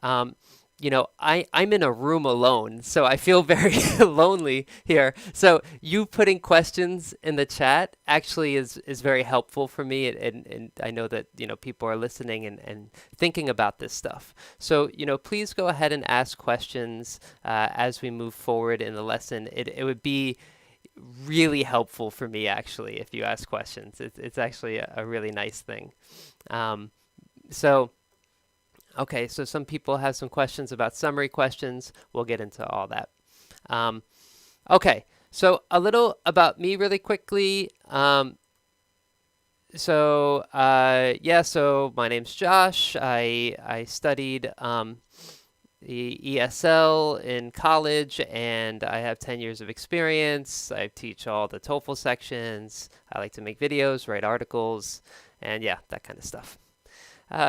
Um, I'm in a room alone, so I feel very lonely here. So you putting questions in the chat actually is very helpful for me, and I know that, people are listening and thinking about this stuff. So, please go ahead and ask questions as we move forward in the lesson. It would be really helpful for me actually if you ask questions. It's actually a really nice thing. Um, so. Okay, so some people have some questions about summary questions. We'll get into all that. Um, okay, so a little about me really quickly. So my name's Josh. I studied the ESL in college, and I have 10 years of experience. I teach all the TOEFL sections. I like to make videos, write articles, and yeah, that kind of stuff.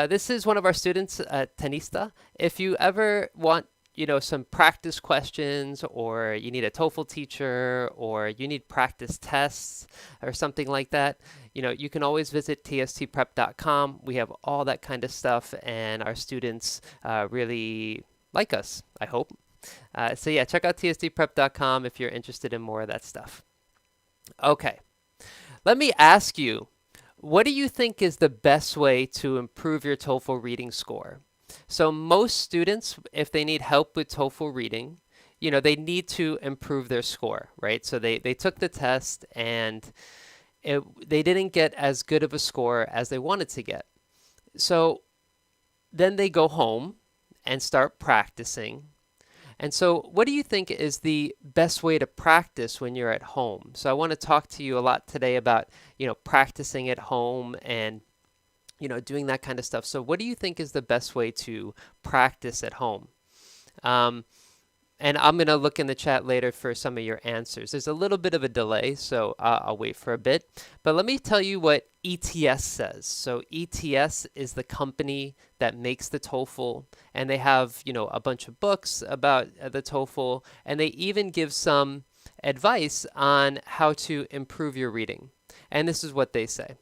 This is one of our students at Tenista. If you ever want, some practice questions, or you need a TOEFL teacher, or you need practice tests or something like that, you can always visit tstprep.com. We have all that kind of stuff, and our students really like us, I hope. So yeah, check out tstprep.com if you're interested in more of that stuff. Okay, let me ask you, what do you think is the best way to improve your TOEFL reading score? So most students, if they need help with TOEFL reading, they need to improve their score, right? So they took the test and they didn't get as good of a score as they wanted to get. So then they go home and start practicing. And so, what do you think is the best way to practice when you're at home? So, I want to talk to you a lot today about, practicing at home and, doing that kind of stuff. So, what do you think is the best way to practice at home? Um, and I'm going to look in the chat later for some of your answers. There's a little bit of a delay, so I'll wait for a bit. But let me tell you what ETS says. So ETS is the company that makes the TOEFL, and they have, a bunch of books about the TOEFL, and they even give some advice on how to improve your reading. And this is what they say.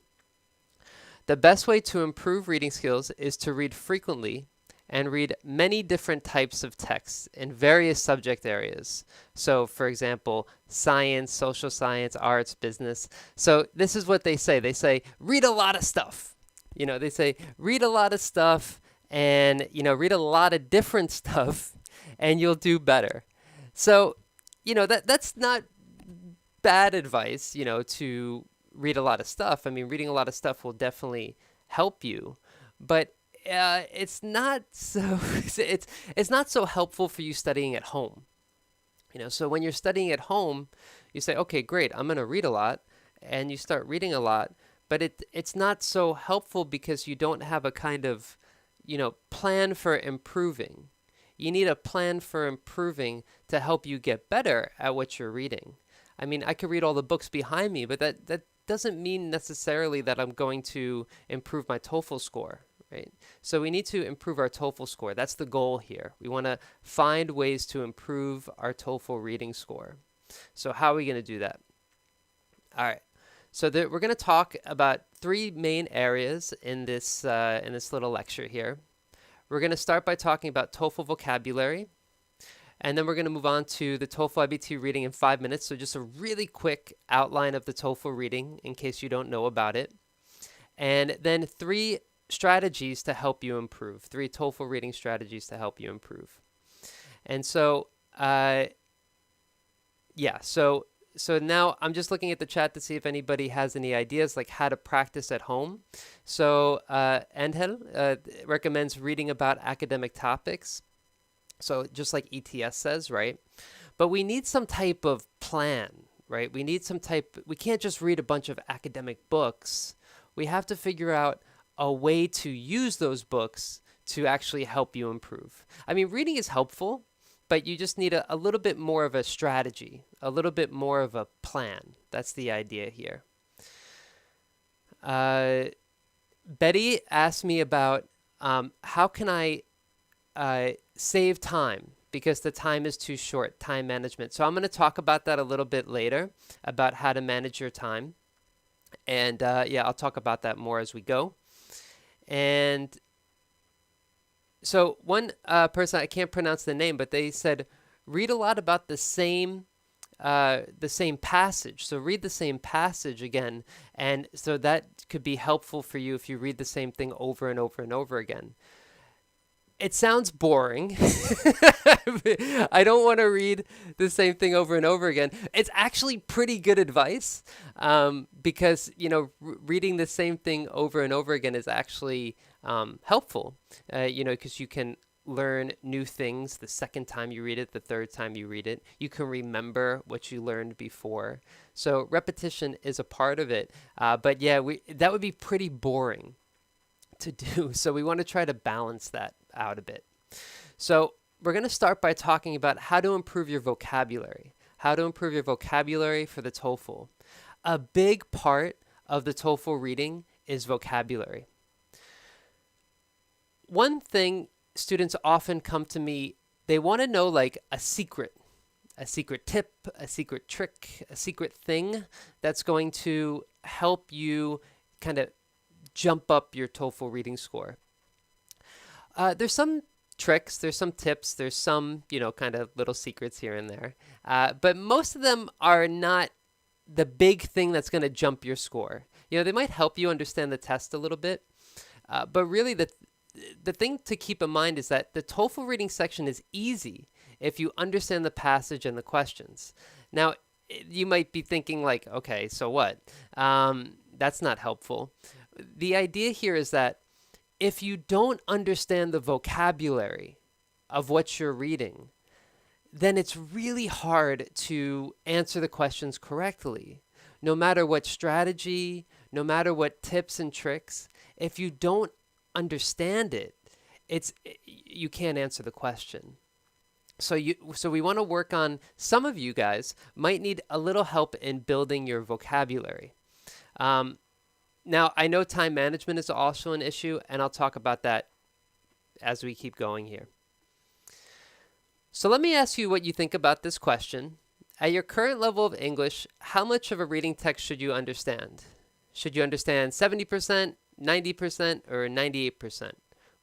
The best way to improve reading skills is to read frequently and read many different types of texts in various subject areas. So, for example, science, social science, arts, business. So, this is what they say. They say, read a lot of stuff. They say, read a lot of stuff and, read a lot of different stuff and you'll do better. So, that's not bad advice, to read a lot of stuff. I mean, reading a lot of stuff will definitely help you, but it's not so it's not so helpful for you studying at home. So when you're studying at home, you say, okay, great, I'm going to read a lot, and you start reading a lot, but it's not so helpful because you don't have a kind of, plan for improving. You need a plan for improving to help you get better at what you're reading. I mean, I could read all the books behind me, but that doesn't mean necessarily that I'm going to improve my TOEFL score, right? So we need to improve our TOEFL score. That's the goal here. We want to find ways to improve our TOEFL reading score. So how are we going to do that? All right. So we're going to talk about three main areas in this little lecture here. We're going to start by talking about TOEFL vocabulary, and then we're going to move on to the TOEFL iBT reading in 5 minutes. So just a really quick outline of the TOEFL reading in case you don't know about it. And then three strategies to help you improve, three TOEFL reading strategies to help you improve. And so, so now I'm just looking at the chat to see if anybody has any ideas like how to practice at home. So Angel recommends reading about academic topics. So just like ETS says, right? But we need some type of plan, right? We can't just read a bunch of academic books. We have to figure out a way to use those books to actually help you improve. I mean, reading is helpful, but you just need a little bit more of a strategy, a little bit more of a plan. That's the idea here. Betty asked me about how can I save time because the time is too short, time management. So I'm going to talk about that a little bit later, about how to manage your time. And I'll talk about that more as we go. And So one person, I can't pronounce the name, but they said read a lot about the same passage. So read the same passage again, and so that could be helpful for you if you read the same thing over and over and over again. It sounds boring. I don't want to read the same thing over and over again. It's actually pretty good advice, because reading the same thing over and over again is actually helpful. Because you can learn new things the second time you read it, the third time you read it. You can remember what you learned before. So repetition is a part of it. But yeah, that would be pretty boring to do. So we want to try to balance that out a bit. So we're going to start by talking about how to improve your vocabulary. How to improve your vocabulary for the TOEFL. A big part of the TOEFL reading is vocabulary. One thing students often come to me, they want to know like a secret tip, a secret trick, a secret thing that's going to help you kind of jump up your TOEFL reading score. There's some tricks, there's some tips, there's some, kind of little secrets here and there. But most of them are not the big thing that's going to jump your score. They might help you understand the test a little bit. But really the thing to keep in mind is that the TOEFL reading section is easy if you understand the passage and the questions. Now, you might be thinking like, okay, so what? That's not helpful. The idea here is that if you don't understand the vocabulary of what you're reading, then it's really hard to answer the questions correctly. No matter what strategy, no matter what tips and tricks, if you don't understand it, you can't answer the question. So we want to work on, some of you guys might need a little help in building your vocabulary. Now, I know time management is also an issue, and I'll talk about that as we keep going here. So let me ask you what you think about this question. At your current level of English, how much of a reading text should you understand? Should you understand 70%, 90%, or 98%?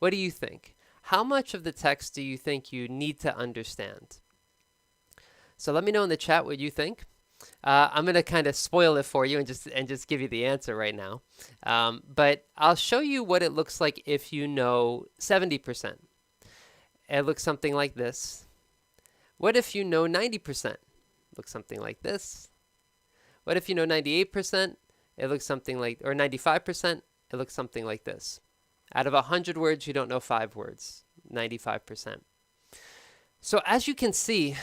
What do you think? How much of the text do you think you need to understand? So let me know in the chat what you think. I'm going to kind of spoil it for you and just give you the answer right now. But I'll show you what it looks like if you know 70%. It looks something like this. What if you know 90%? Looks something like this. What if you know 98%? It looks something like, or 95%, it looks something like this. Out of 100 words, you don't know 5 words, 95%. So as you can see,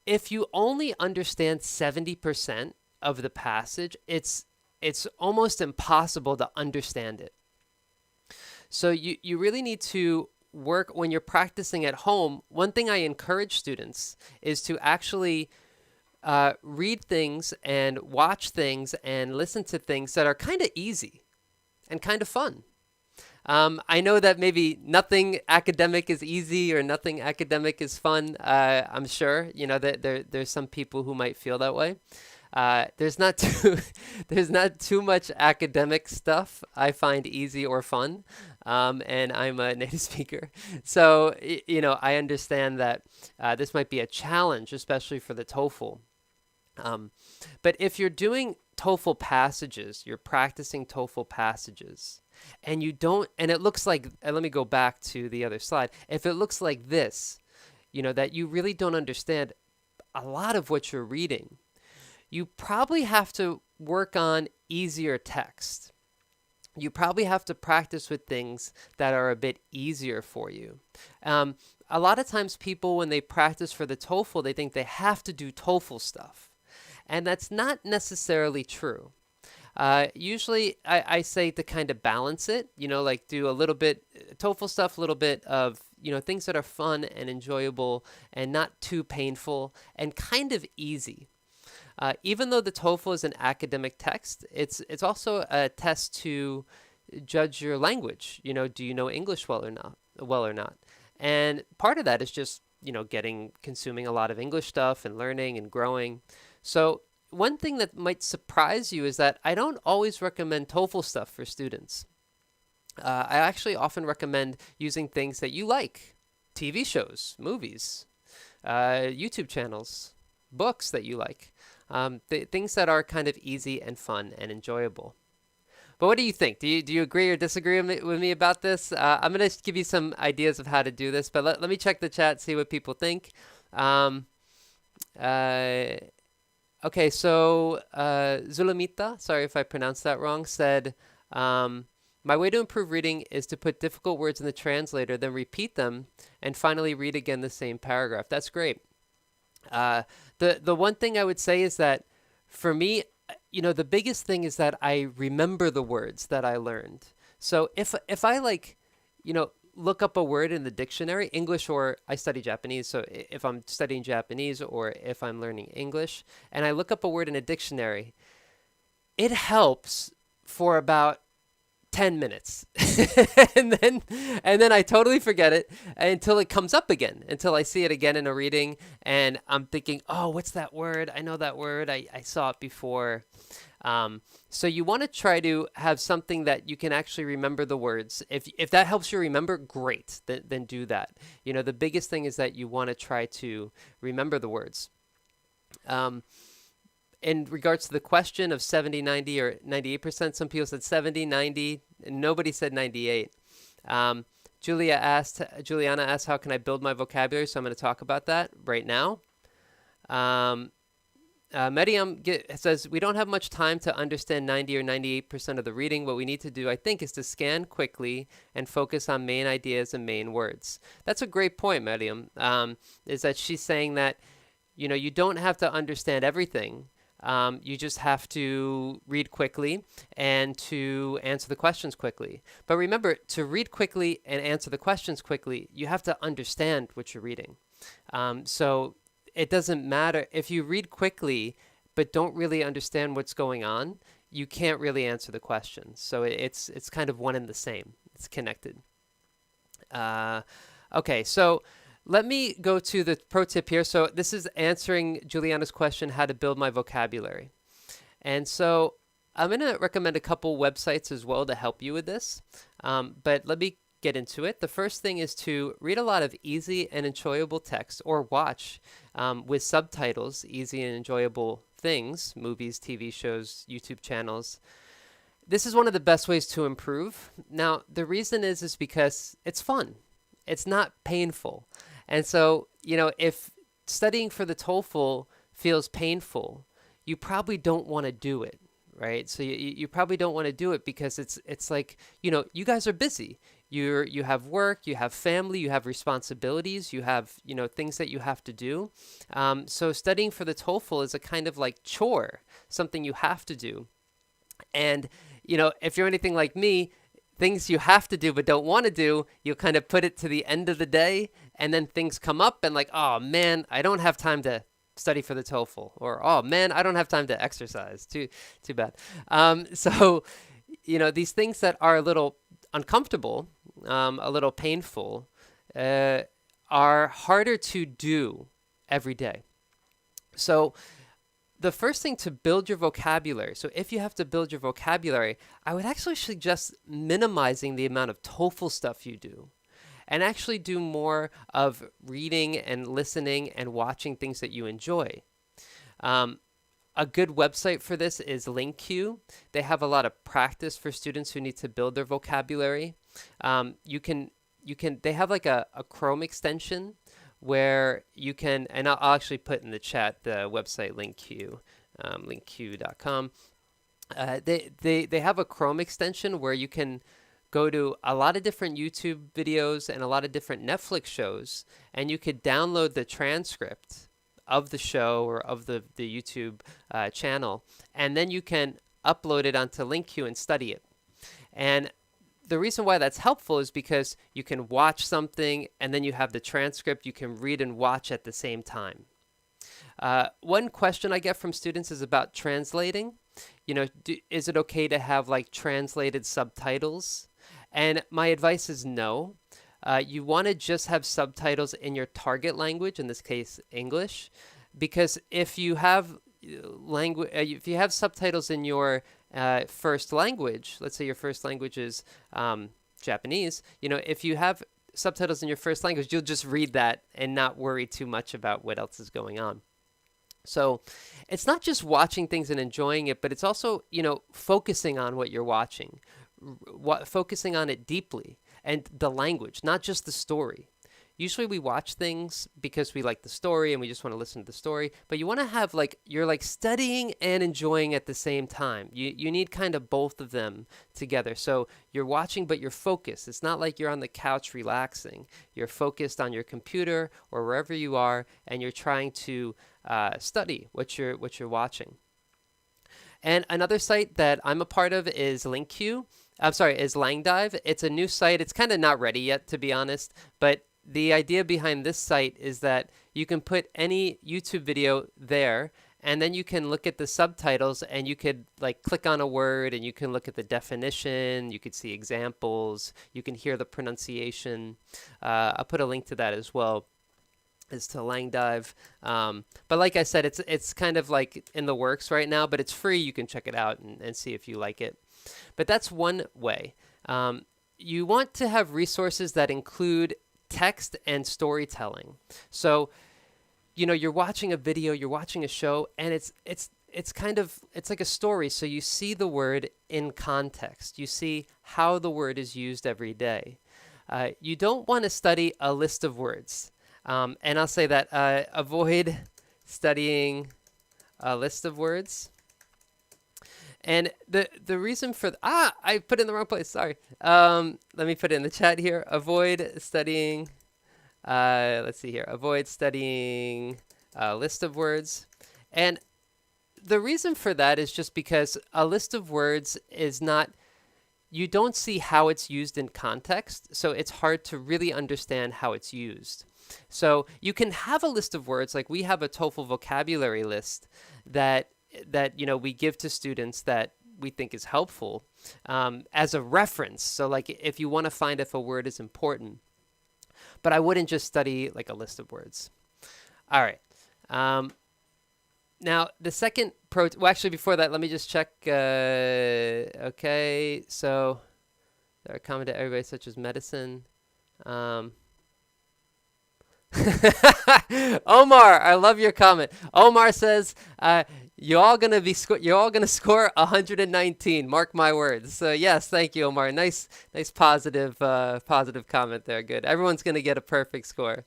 if you only understand 70% of the passage, it's almost impossible to understand it. So you really need to work when you're practicing at home. One thing I encourage students is to actually read things and watch things and listen to things that are kind of easy and kind of fun. I know that maybe nothing academic is easy or nothing academic is fun. I'm sure, that there's some people who might feel that way. There's not too much academic stuff I find easy or fun, and I'm a native speaker, so I understand that this might be a challenge, especially for the TOEFL. But if you're doing TOEFL passages, you're practicing TOEFL passages, and it looks like, and let me go back to the other slide. If it looks like this, that you really don't understand a lot of what you're reading, you probably have to work on easier text. You probably have to practice with things that are a bit easier for you. A lot of times people, when they practice for the TOEFL, they think they have to do TOEFL stuff. And that's not necessarily true. Usually I say to kind of balance it, like do a little bit TOEFL stuff, a little bit of, things that are fun and enjoyable and not too painful and kind of easy. Even though the TOEFL is an academic text, it's also a test to judge your language. Do you know English well or not? And part of that is just, consuming a lot of English stuff and learning and growing. So one thing that might surprise you is that I don't always recommend TOEFL stuff for students. I actually often recommend using things that you like, TV shows, movies, YouTube channels, books that you like, things that are kind of easy and fun and enjoyable. But what do you think? Do you agree or disagree with me about this? I'm going to give you some ideas of how to do this, but let me check the chat, see what people think. Um, uh, okay, so Zulamita, sorry if I pronounced that wrong, said, my way to improve reading is to put difficult words in the translator, then repeat them, and finally read again the same paragraph. That's great. The one thing I would say is that for me, the biggest thing is that I remember the words that I learned. So if I look up a word in the dictionary, English, or I study Japanese, so if I'm studying Japanese or if I'm learning English, and I look up a word in a dictionary, it helps for about 10 minutes. and then I totally forget it until it comes up again, until I see it again in a reading and I'm thinking, oh, what's that word? I know that word. I saw it before. So you want to try to have something that you can actually remember the words. If that helps you remember, great, then do that. The biggest thing is that you want to try to remember the words. In regards to the question of 70, 90, or 98%, some people said 70, 90, and nobody said 98. Juliana asked, how can I build my vocabulary? So I'm going to talk about that right now. Medium says, we don't have much time to understand 90 or 98% of the reading. What we need to do, I think, is to scan quickly and focus on main ideas and main words. That's a great point, Medium, is that she's saying that, you don't have to understand everything. You just have to read quickly and to answer the questions quickly. But remember, to read quickly and answer the questions quickly, you have to understand what you're reading. So it doesn't matter if you read quickly but don't really understand what's going on, you can't really answer the question. So it's kind of one and the same. It's connected. Okay, so let me go to the pro tip here. So this is answering Juliana's question, how to build my vocabulary. And so I'm going to recommend a couple websites as well to help you with this. But let me get into it. The first thing is to read a lot of easy and enjoyable text, or watch with subtitles, easy and enjoyable things, movies, TV shows, YouTube channels. This is one of the best ways to improve. Now, the reason is because it's fun. It's not painful. And so, if studying for the TOEFL feels painful, you probably don't want to do it, right? So you probably don't want to do it because it's like, you guys are busy. You have work, you have family, you have responsibilities, you have, things that you have to do. So studying for the TOEFL is a kind of like chore, something you have to do. And, if you're anything like me, things you have to do but don't want to do, you'll kind of put it to the end of the day, and then things come up and like, oh man, I don't have time to study for the TOEFL, or oh man, I don't have time to exercise. Too bad. So, these things that are a little uncomfortable, a little painful, are harder to do every day. So the first thing to build your vocabulary, so if you have to build your vocabulary, I would actually suggest minimizing the amount of TOEFL stuff you do and actually do more of reading and listening and watching things that you enjoy. A good website for this is LinkQ. They have a lot of practice for students who need to build their vocabulary. They have like a Chrome extension where you can, and I'll actually put in the chat the website LinkQ, linkq.com. They have a Chrome extension where you can go to a lot of different YouTube videos and a lot of different Netflix shows, and you could download the transcript of the show or of the YouTube channel, and then you can upload it onto LinkQ and study it. And the reason why that's helpful is because you can watch something and then you have the transcript you can read and watch at the same time. One question I get from students is about translating. Is it okay to have like translated subtitles? And my advice is no. You want to just have subtitles in your target language, in this case English, because if you have subtitles in your first language, let's say your first language is Japanese, if you have subtitles in your first language, you'll just read that and not worry too much about what else is going on. So it's not just watching things and enjoying it, but it's also, focusing on what you're watching, focusing on it deeply and the language, not just the story. Usually we watch things because we like the story and we just want to listen to the story, but you want to have you're like studying and enjoying at the same time. You need kind of both of them together. So you're watching, but you're focused. It's not like you're on the couch relaxing. You're focused on your computer or wherever you are, and you're trying to study what you're watching. And another site that I'm a part of is LinkQ. Is Langdive. It's a new site. It's kind of not ready yet, to be honest, but the idea behind this site is that you can put any YouTube video there, and then you can look at the subtitles, and you could click on a word and you can look at the definition, you could see examples, you can hear the pronunciation. I'll put a link to that as well. Is to Langdive. But like I said, it's kind of in the works right now, but it's free. You can check it out and see if you like it. But that's one way. You want to have resources that include text and storytelling. So, you're watching a video, you're watching a show, and it's like a story. So you see the word in context. You see how the word is used every day. You don't want to study a list of words. And I'll say that avoid studying a list of words. And the reason for I put it in the wrong place. Sorry. Let me put it in the chat here. Avoid studying. Let's see here. Avoid studying a list of words. And the reason for that is just because a list of words is not. You don't see how it's used in context, so it's hard to really understand how it's used. So you can have a list of words, like we have a TOEFL vocabulary list that we give to students that we think is helpful as a reference. So if you want to find if a word is important, but I wouldn't just study a list of words. All right. Now the second actually before that, let me just check. Okay, so there are common to everybody such as medicine. Omar, I love your comment. Omar says, you're all gonna score 119. Mark my words. So yes, thank you, Omar. Nice positive comment there. Good. Everyone's gonna get a perfect score.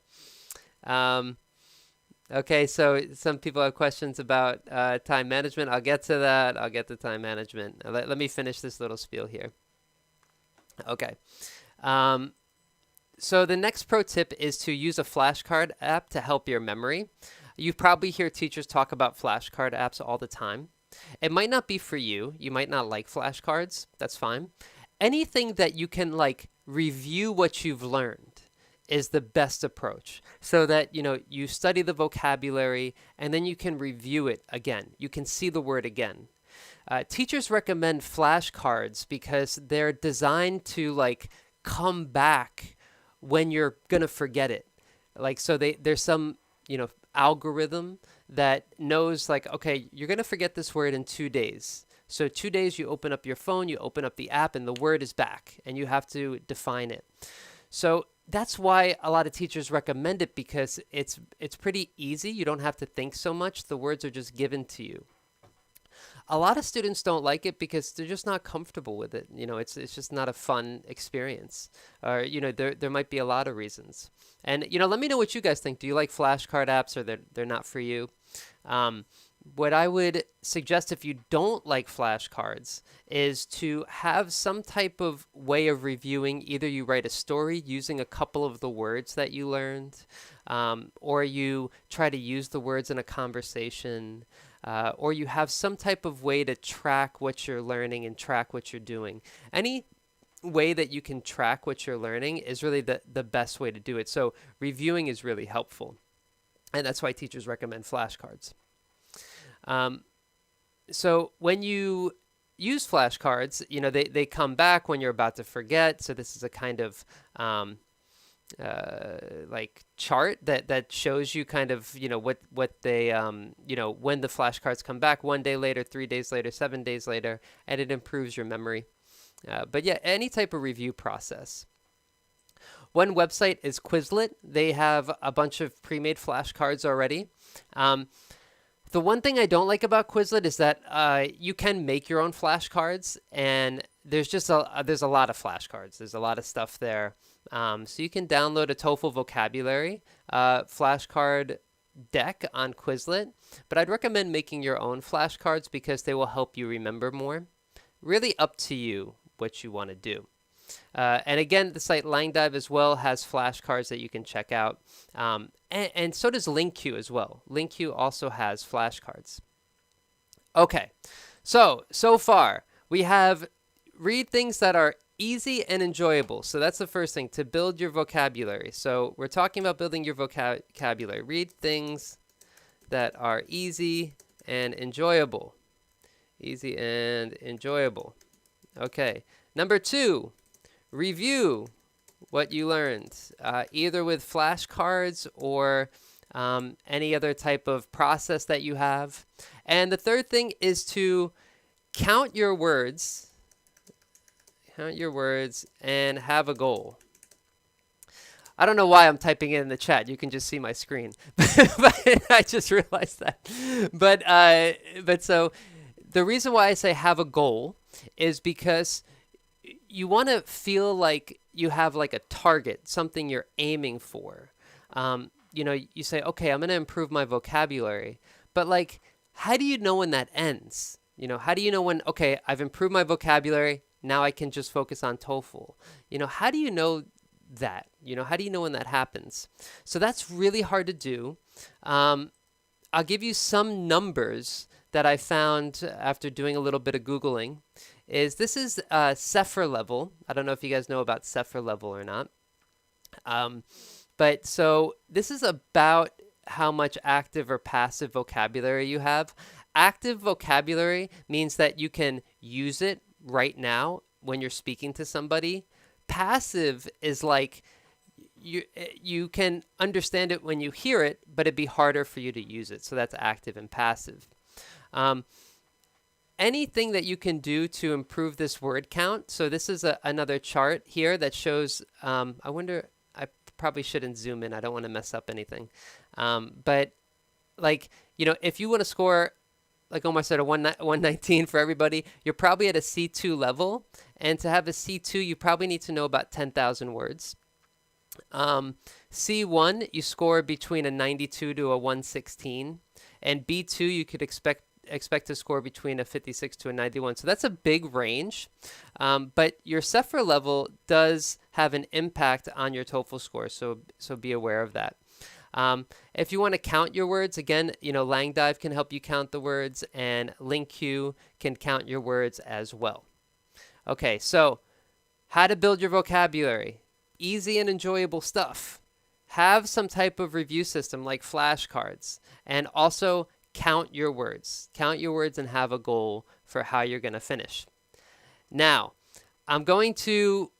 Okay, so some people have questions about time management. I'll get to that. I'll get to time management. Let me finish this little spiel here. Okay. So the next pro tip is to use a flashcard app to help your memory. You probably hear teachers talk about flashcard apps all the time. It might not be for you. You might not like flashcards. That's fine. Anything that you can review what you've learned is the best approach, so that you study the vocabulary and then you can review it again. You can see the word again. Teachers recommend flashcards because they're designed to come back when you're gonna forget it. So there's some algorithm that knows okay, you're gonna forget this word in 2 days. So 2 days you open up your phone, you open up the app, and the word is back, and you have to define it. So that's why a lot of teachers recommend it, because it's pretty easy. You don't have to think so much. The words are just given to you. A lot of students don't like it because they're just not comfortable with it. It's just not a fun experience. Or there might be a lot of reasons. And let me know what you guys think. Do you like flashcard apps, or they're not for you? What I would suggest if you don't like flashcards is to have some type of way of reviewing. Either you write a story using a couple of the words that you learned, or you try to use the words in a conversation, or you have some type of way to track what you're learning and track what you're doing. Any way that you can track what you're learning is really the best way to do it. So reviewing is really helpful, and that's why teachers recommend flashcards. So when you use flashcards, they come back when you're about to forget. So this is a kind of chart that shows you kind of what they when the flashcards come back 1 day later, 3 days later, 7 days later, and it improves your memory. But yeah, any type of review process. One website is Quizlet. They have a bunch of pre-made flashcards already. The one thing I don't like about Quizlet is that you can make your own flashcards, and there's a lot of flashcards. There's a lot of stuff there. So you can download a TOEFL vocabulary flashcard deck on Quizlet, but I'd recommend making your own flashcards because they will help you remember more. Really up to you what you want to do. And again, the site Langdive as well has flashcards that you can check out. And so does LinkQ as well. LinkQ also has flashcards. Okay, so far we have read things that are easy and enjoyable. So that's the first thing, to build your vocabulary. So we're talking about building your vocabulary. Read things that are easy and enjoyable. Easy and enjoyable. Okay, number 2. Review what you learned, either with flashcards or any other type of process that you have. And the third thing is to count your words and have a goal. I don't know why I'm typing it in the chat. You can just see my screen, but I just realized that. But so the reason why I say have a goal is because you want to feel like you have like a target, something you're aiming for. You say, okay, I'm going to improve my vocabulary, but like, how do you know when that ends? How do you know when, okay, I've improved my vocabulary, now I can just focus on TOEFL? How do you know that? How do you know when that happens? So that's really hard to do. I'll give you some numbers that I found after doing a little bit of Googling. This is SEFR level. I don't know if you guys know about SEFR level or not. But so this is about how much active or passive vocabulary you have. Active vocabulary means that you can use it right now when you're speaking to somebody. Passive is like you can understand it when you hear it, but it'd be harder for you to use it. So that's active and passive. Anything that you can do to improve this word count. So this is another chart here that shows, I probably shouldn't zoom in. I don't want to mess up anything. But like, if you want to score, like Omar said, a 119 for everybody, you're probably at a C2 level. And to have a C2, you probably need to know about 10,000 words. C1, you score between a 92 to a 116. And B2, you could expect to score between a 56 to a 91. So that's a big range. But your SEFR level does have an impact on your TOEFL score. So be aware of that. If you want to count your words, again, Langdive can help you count the words, and LinkQ can count your words as well. Okay, so how to build your vocabulary. Easy and enjoyable stuff. Have some type of review system like flashcards, and also count your words. Count your words and have a goal for how you're going to finish. Now, I'm going to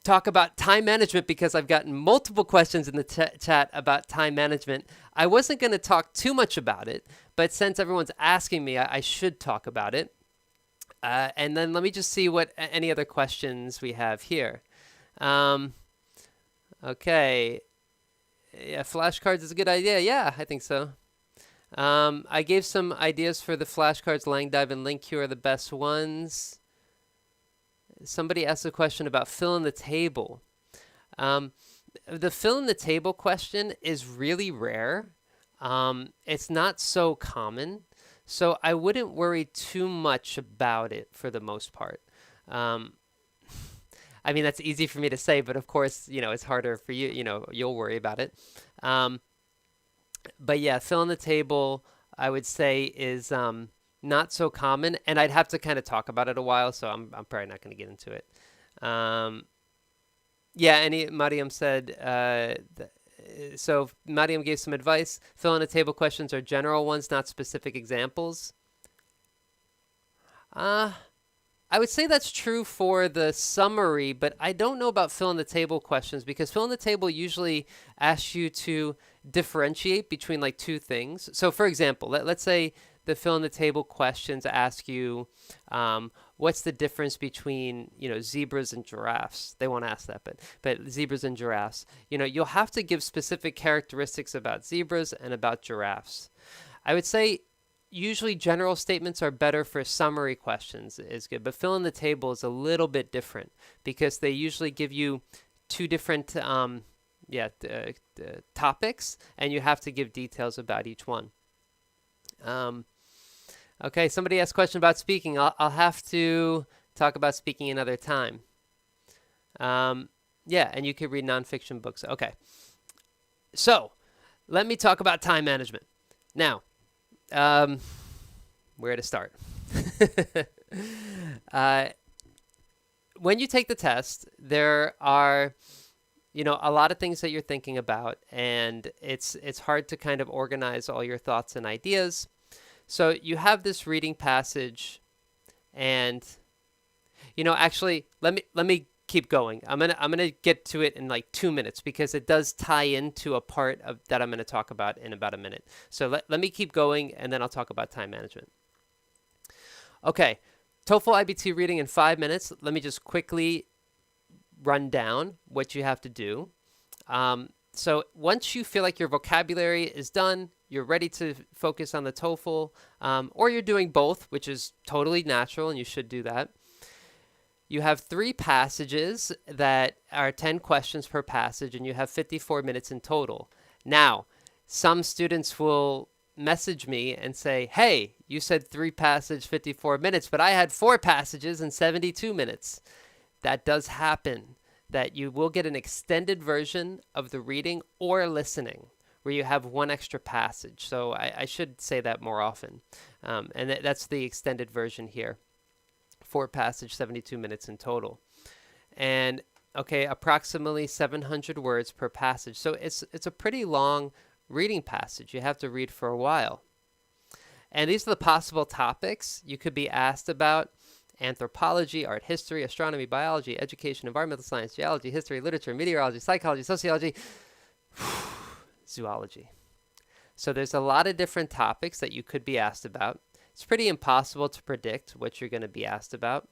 talk about time management because I've gotten multiple questions in the chat about time management. I wasn't going to talk too much about it, but since everyone's asking me, I should talk about it. And then let me just see what any other questions we have here. Okay. Yeah, flashcards is a good idea. Yeah, I think so. I gave some ideas for the flashcards. Langdive and LinkQ are the best ones. Somebody asked a question about fill in the table. The fill in the table question is really rare. It's not so common, so I wouldn't worry too much about it for the most part. I mean, that's easy for me to say, but of course, it's harder for you. You'll worry about it. But yeah, fill in the table, I would say, is not so common, and I'd have to kind of talk about it a while, so I'm probably not going to get into it. Yeah, Mariam said, so Mariam gave some advice. Fill in the table questions are general ones, not specific examples. I would say that's true for the summary, but I don't know about fill in the table questions, because fill in the table usually asks you to differentiate between like two things. So for example, let's say the fill in the table questions ask you, what's the difference between, zebras and giraffes? They won't ask that, but zebras and giraffes. You'll have to give specific characteristics about zebras and about giraffes. I would say usually general statements are better for summary questions is good, but fill in the table is a little bit different because they usually give you two different topics, and you have to give details about each one. Okay, somebody asked a question about speaking. I'll have to talk about speaking another time. And you can read nonfiction books. Okay, so let me talk about time management. Now, where to start? When you take the test, there are a lot of things that you're thinking about, and it's hard to kind of organize all your thoughts and ideas. So you have this reading passage, and actually let me keep going. I'm gonna get to it in like 2 minutes because it does tie into a part of that I'm gonna talk about in about a minute. So let me keep going, and then I'll talk about time management. Okay, TOEFL iBT reading in 5 minutes. Let me just quickly run down what you have to do. So once you feel like your vocabulary is done, you're ready to focus on the TOEFL, or you're doing both, which is totally natural, and you should do that. You have 3 passages that are 10 questions per passage, and you have 54 minutes in total. Now, some students will message me and say, hey, you said 3 passages, 54 minutes, but I had 4 passages and 72 minutes. That does happen, that you will get an extended version of the reading or listening where you have 1 extra passage. So I should say that more often. And that's the extended version here. 4 passage, 72 minutes in total. And okay, approximately 700 words per passage. So it's a pretty long reading passage. You have to read for a while. And these are the possible topics you could be asked about: anthropology, art history, astronomy, biology, education, environmental science, geology, history, literature, meteorology, psychology, sociology, zoology. So there's a lot of different topics that you could be asked about. It's pretty impossible to predict what you're going to be asked about.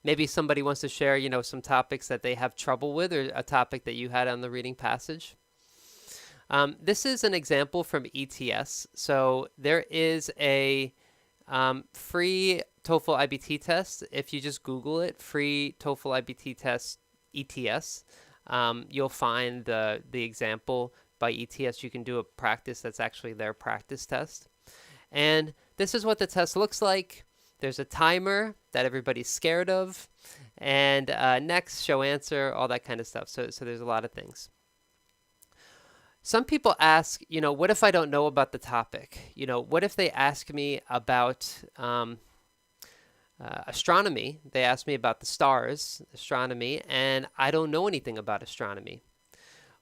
Maybe somebody wants to share, some topics that they have trouble with, or a topic that you had on the reading passage. This is an example from ETS. So there is a free TOEFL iBT test. If you just Google it, free TOEFL iBT test ETS, you'll find the example by ETS. You can do a practice that's actually their practice test. And this is what the test looks like. There's a timer that everybody's scared of, and next, show answer, all that kind of stuff. So there's a lot of things. Some people ask, what if I don't know about the topic? What if they ask me about astronomy? They ask me about the stars, astronomy, and I don't know anything about astronomy.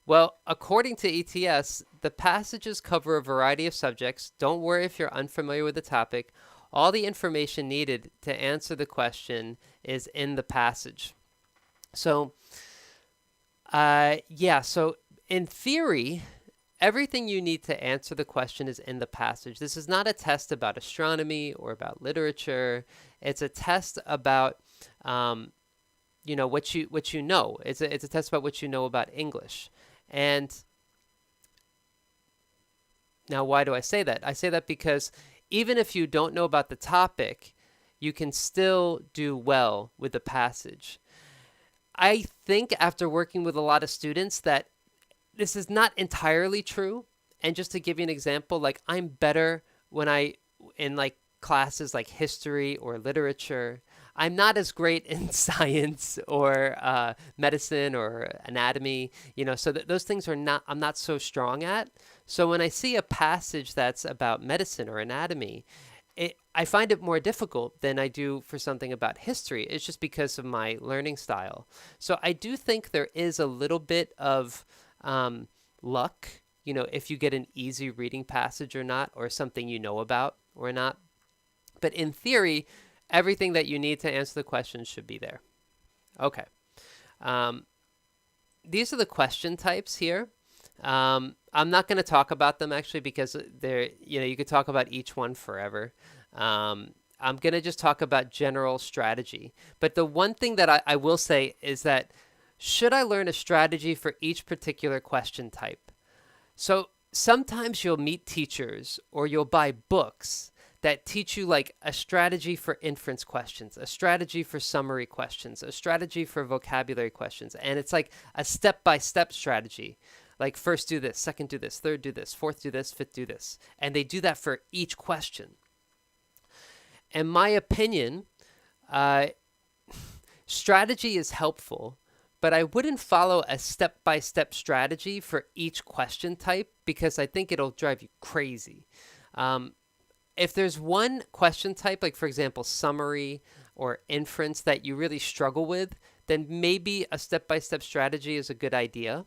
Well, according to ETS, the passages cover a variety of subjects. Don't worry if you're unfamiliar with the topic. All the information needed to answer the question is in the passage. So, so in theory, everything you need to answer the question is in the passage. This is not a test about astronomy or about literature. It's a test about, what you know. It's a test about what you know about English. And now, why do I say that? I say that because even if you don't know about the topic, you can still do well with the passage. I think after working with a lot of students that this is not entirely true. And just to give you an example, I'm better when in classes like history or literature. I'm not as great in science or medicine or anatomy, so those things I'm not so strong at. So when I see a passage that's about medicine or anatomy, I find it more difficult than I do for something about history. It's just because of my learning style. So I do think there is a little bit of luck, if you get an easy reading passage or not, or something you know about or not. But in theory, everything that you need to answer the question should be there. Okay. These are the question types here. I'm not going to talk about them actually because they're, you could talk about each one forever. I'm going to just talk about general strategy. But the one thing that I will say is that should I learn a strategy for each particular question type? So sometimes you'll meet teachers or you'll buy books that teach you like a strategy for inference questions, a strategy for summary questions, a strategy for vocabulary questions. And it's like a step-by-step strategy. Like first do this, second do this, third do this, fourth do this, fifth do this. And they do that for each question. In my opinion, strategy is helpful, but I wouldn't follow a step-by-step strategy for each question type because I think it'll drive you crazy. If there's one question type, like for example, summary or inference that you really struggle with, then maybe a step-by-step strategy is a good idea.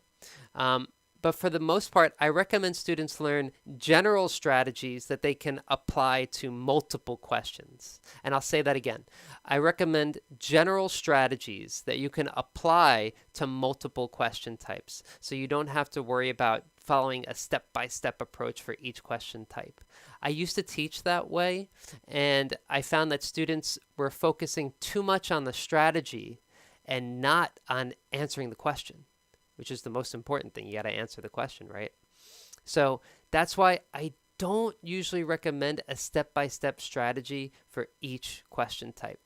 But for the most part, I recommend students learn general strategies that they can apply to multiple questions. And I'll say that again. I recommend general strategies that you can apply to multiple question types. So you don't have to worry about following a step-by-step approach for each question type. I used to teach that way, and I found that students were focusing too much on the strategy and not on answering the question, which is the most important thing. You got to answer the question, right? So that's why I don't usually recommend a step-by-step strategy for each question type.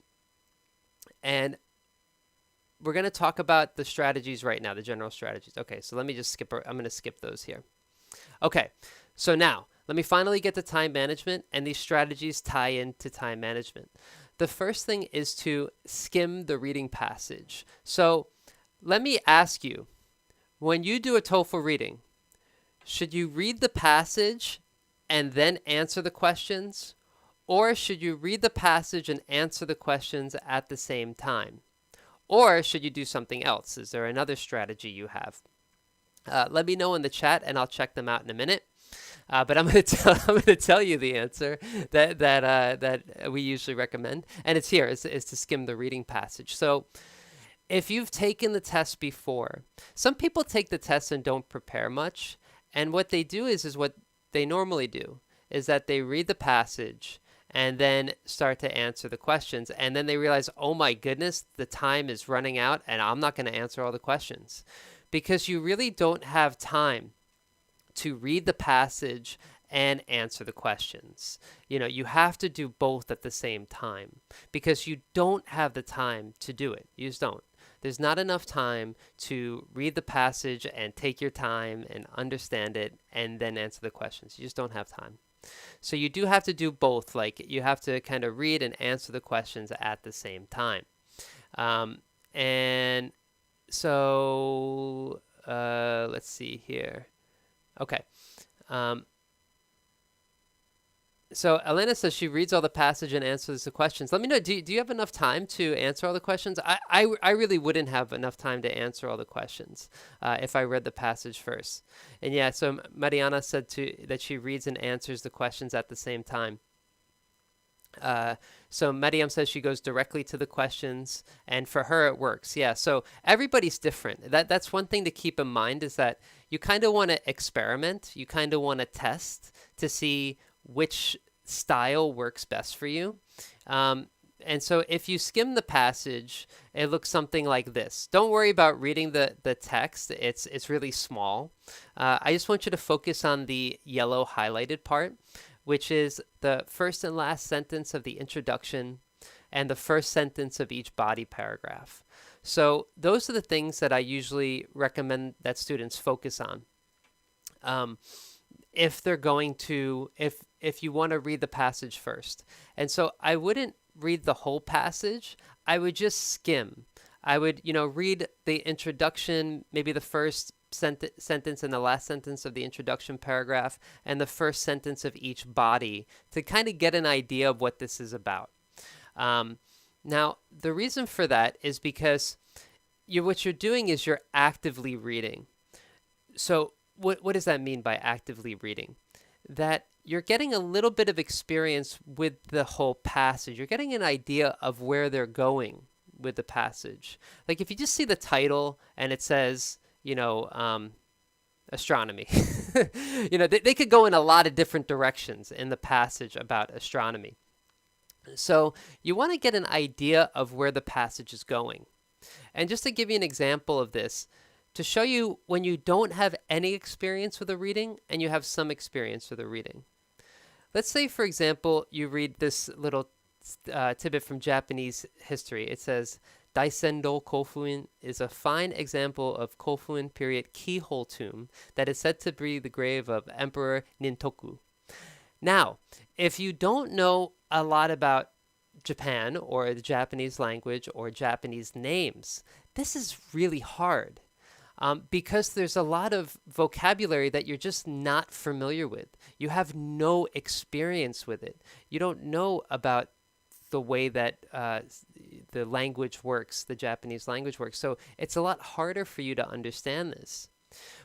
And we're going to talk about the strategies right now, the general strategies. Okay, so let me just skip. I'm going to skip those here. Okay, so now let me finally get to time management, and these strategies tie into time management. The first thing is to skim the reading passage. So let me ask you, when you do a TOEFL reading, should you read the passage and then answer the questions? Or should you read the passage and answer the questions at the same time? Or should you do something else? Is there another strategy you have? Let me know in the chat and I'll check them out in a minute. But I'm going to tell you the answer that we usually recommend. And it's here, is to skim the reading passage. So if you've taken the test before, some people take the test and don't prepare much. And what they do is what they normally do, is that they read the passage and then start to answer the questions. And then they realize, oh my goodness, the time is running out and I'm not going to answer all the questions. Because you really don't have time to read the passage and answer the questions. You have to do both at the same time because you don't have the time to do it. You just don't. There's not enough time to read the passage and take your time and understand it and then answer the questions. You just don't have time. So you do have to do both. Like you have to kind of read and answer the questions at the same time. And so let's see here. Okay. So Elena says she reads all the passage and answers the questions. Let me know, do you have enough time to answer all the questions? I really wouldn't have enough time to answer all the questions if I read the passage first. And yeah, so Mariana said that she reads and answers the questions at the same time. So Mariam says she goes directly to the questions, and for her it works. Yeah, so everybody's different. That's one thing to keep in mind, is that you kind of want to experiment. You kind of want to test to see which style works best for you. And so if you skim the passage, it looks something like this. Don't worry about reading the text. It's really small. I just want you to focus on the yellow highlighted part, which is the first and last sentence of the introduction and the first sentence of each body paragraph. So those are the things that I usually recommend that students focus on. If they're going to, if you want to read the passage first. And so I wouldn't read the whole passage. I would just skim. I would, read the introduction, maybe the first sentence and the last sentence of the introduction paragraph, and the first sentence of each body to kind of get an idea of what this is about. Now, the reason for that is because what you're doing is you're actively reading. So what does that mean by actively reading? That you're getting a little bit of experience with the whole passage. You're getting an idea of where they're going with the passage. Like if you just see the title and it says, astronomy. They could go in a lot of different directions in the passage about astronomy. So you want to get an idea of where the passage is going. And just to give you an example of this, to show you when you don't have any experience with a reading and you have some experience with a reading. Let's say, for example, you read this little tidbit from Japanese history. It says, Daisendo Kofuin is a fine example of Kofuin period keyhole tomb that is said to be the grave of Emperor Nintoku. Now, if you don't know a lot about Japan or the Japanese language or Japanese names, this is really hard. Because there's a lot of vocabulary that you're just not familiar with. You have no experience with it. You don't know about the way that the language works, the Japanese language works. So it's a lot harder for you to understand this.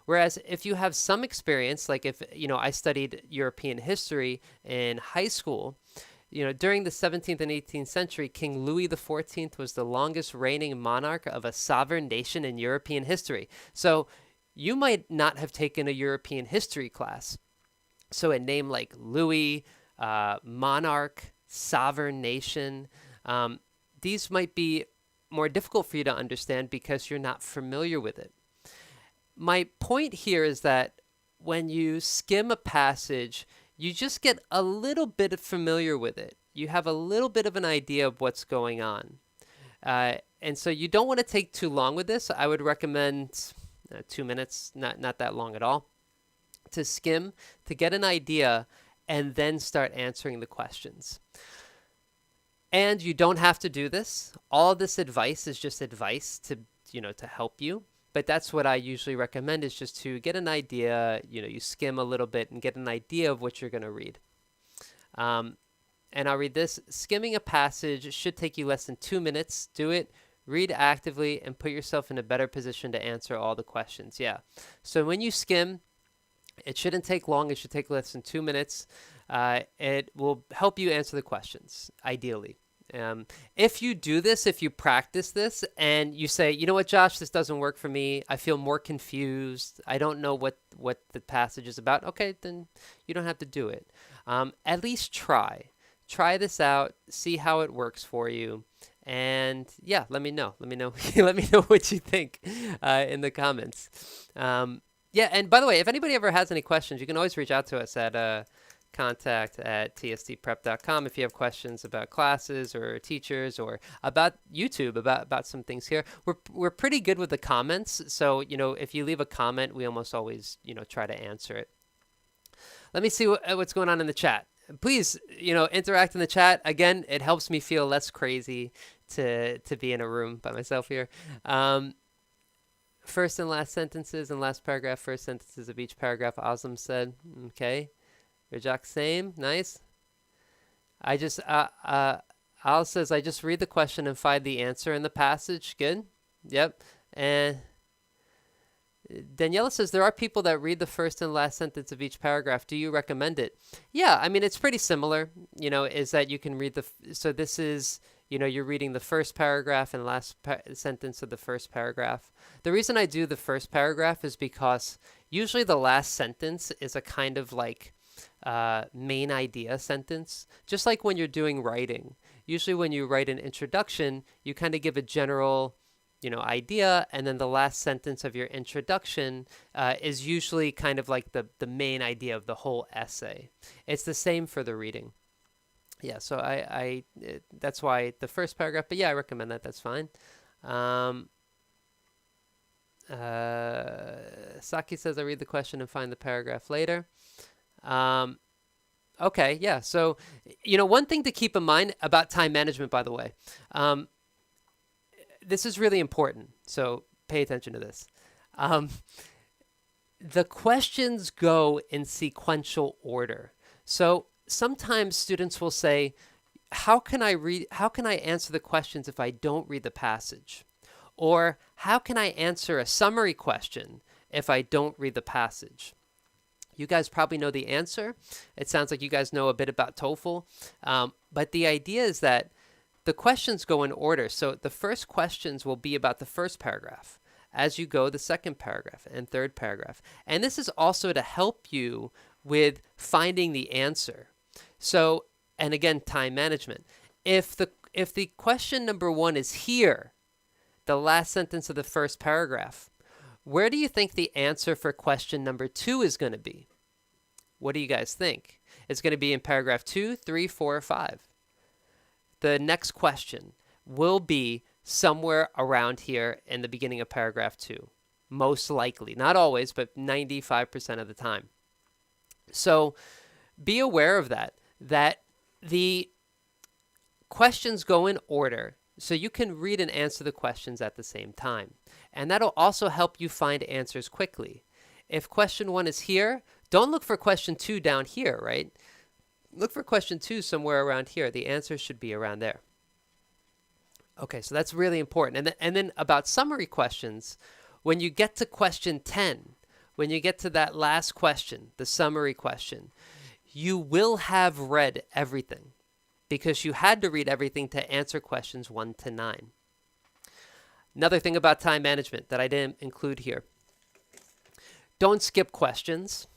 Whereas if you have some experience, like if, I studied European history in high school, during the 17th and 18th century, King Louis XIV was the longest reigning monarch of a sovereign nation in European history. So you might not have taken a European history class. So a name like Louis, monarch, sovereign nation, these might be more difficult for you to understand because you're not familiar with it. My point here is that when you skim a passage, you just get a little bit familiar with it. You have a little bit of an idea of what's going on. And so you don't want to take too long with this. I would recommend 2 minutes, not that long at all, to skim, to get an idea, and then start answering the questions. And you don't have to do this. All this advice is just advice to help you. But that's what I usually recommend, is just to get an idea, you skim a little bit and get an idea of what you're going to read. And I'll read this. Skimming a passage should take you less than 2 minutes. Do it, read actively, and put yourself in a better position to answer all the questions. Yeah. So when you skim, it shouldn't take long. It should take less than 2 minutes. It will help you answer the questions, ideally. If you do this, if you practice this and you say, you know what, Josh, this doesn't work for me. I feel more confused. I don't know what the passage is about. Okay, then you don't have to do it. At least try. Try this out. See how it works for you. And yeah, let me know. Let me know what you think in the comments. Yeah, and by the way, if anybody ever has any questions, you can always reach out to us at contact@tstprep.com if you have questions about classes or teachers or about YouTube, about some things here. We're pretty good with the comments, so if you leave a comment, we almost always try to answer it. Let me see what's going on in the chat. Please interact in the chat. Again, it helps me feel less crazy to be in a room by myself here. First and last sentences and last paragraph, first sentences of each paragraph, Azam said. Okay. Rajak, same. Nice. Al says, I just read the question and find the answer in the passage. Good. Yep. And Daniela says, there are people that read the first and last sentence of each paragraph. Do you recommend it? Yeah, I mean, it's pretty similar, is that you can read so this is, you're reading the first paragraph and last sentence of the first paragraph. The reason I do the first paragraph is because usually the last sentence is a kind of like main idea sentence, just like when you're doing writing. Usually when you write an introduction, you kind of give a general idea, and then the last sentence of your introduction is usually kind of like the main idea of the whole essay. It's the same for the reading. Yeah, so that's why the first paragraph, but yeah, I recommend that. That's fine. Saki says, I read the question and find the paragraph later. Okay, yeah, so, one thing to keep in mind about time management, by the way, this is really important, so pay attention to this. The questions go in sequential order. So sometimes students will say, how can I answer the questions if I don't read the passage? Or how can I answer a summary question if I don't read the passage? You guys probably know the answer. It sounds like you guys know a bit about TOEFL. But the idea is that the questions go in order. So the first questions will be about the first paragraph. as you go the second paragraph and third paragraph. And this is also to help you with finding the answer. So, and again, time management. If the question number 1 is here, the last sentence of the first paragraph, where do you think the answer for question number 2 is going to be? What do you guys think? It's going to be in paragraph 2, 3, 4, or 5. The next question will be somewhere around here in the beginning of paragraph 2. Most likely. Not always, but 95% of the time. So be aware of that the questions go in order so you can read and answer the questions at the same time. And that'll also help you find answers quickly. If question 1 is here, don't look for question 2 down here, right? Look for question 2 somewhere around here. The answer should be around there. Okay, so that's really important. And then about summary questions, when you get to question 10, when you get to that last question, the summary question, you will have read everything because you had to read everything to answer questions 1 to 9. Another thing about time management that I didn't include here. Don't skip questions.